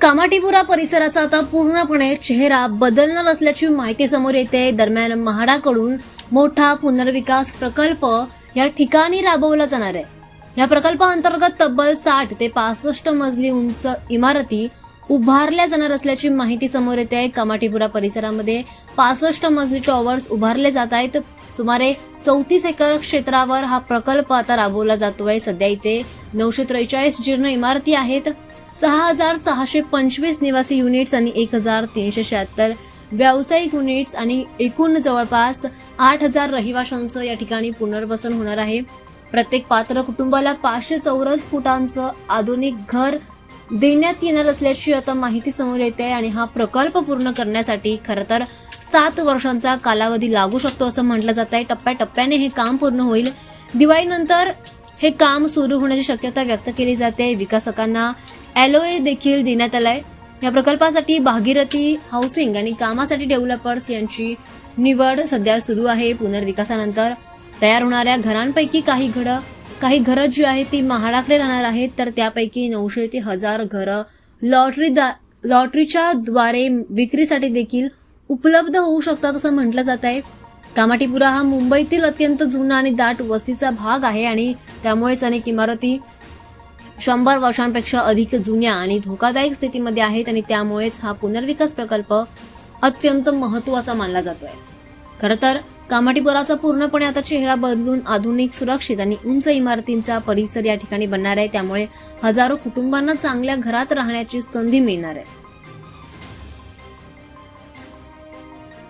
कामाठीपुरा परिसराचा आता पूर्णपणे चेहरा बदलणार असल्याची माहिती समोर येते। दरम्यान म्हाडाकडून मोठा पुनर्विकास प्रकल्प या ठिकाणी राबवला जाणार आहे। या प्रकल्पाअंतर्गत तब्बल 60 ते 65 मजली उंच इमारती उभारल्या जाणार असल्याची माहिती समोर येते आहे। कामाठीपुरा परिसरामध्ये 65 मजली टॉवर्स उभारले जात आहेत। सुमारे 34 एकर क्षेत्रावर हा प्रकल्प आता राबवला जातोय। सध्या इथे 943 जीर्ण इमारती आहेत, 6625 निवासी युनिट्स आणि 1376 व्यावसायिक युनिट्स आणि एकूण जवळपास 8000 रहिवाशांचं या ठिकाणी पुनर्वसन होणार आहे। प्रत्येक पात्र कुटुंबाला 500 चौरस फुटांचं आधुनिक घर देण्यात येणार असल्याची आता माहिती समोर येते आहे। आणि हा प्रकल्प पूर्ण करण्यासाठी खरं तर 7 वर्षांचा कालावधी लागू शकतो असं म्हटलं जात आहे। टप्प्याटप्प्याने हे काम पूर्ण होईल। दिवाळीनंतर हे काम सुरू होण्याची शक्यता व्यक्त केली जाते। विकासकांना LOA देखील देण्यात आलाय। या प्रकल्पासाठी भागीरथी हाऊसिंग आणि कामासाठी डेव्हलपर्स यांची निवड सध्या सुरू आहे। पुनर्विकासानंतर तयार होणाऱ्या घरांपैकी काही घरं जी आहेत ती म्हाडाकडे राहणार आहेत, तर त्यापैकी 900 ते 1000 घरं लॉटरीच्या द्वारे विक्रीसाठी देखील उपलब्ध होऊ शकतात असं म्हटलं जात आहे। कामाठीपुरा हा मुंबईतील अत्यंत जुना आणि दाट वस्तीचा भाग आहे आणि त्यामुळेच अनेक इमारती 100 वर्षांपेक्षा अधिक जुन्या आणि धोकादायक स्थितीमध्ये आहेत आणि त्यामुळेच हा पुनर्विकास प्रकल्प अत्यंत महत्त्वाचा मानला जातोय। खरं तर कामाठीपुराचा पूर्णपणे आता चेहरा बदलून आधुनिक, सुरक्षित आणि उंच इमारतींचा परिसर या ठिकाणी बनणार आहे। त्यामुळे हजारो कुटुंबांना चांगल्या घरात राहण्याची संधी मिळणार आहे।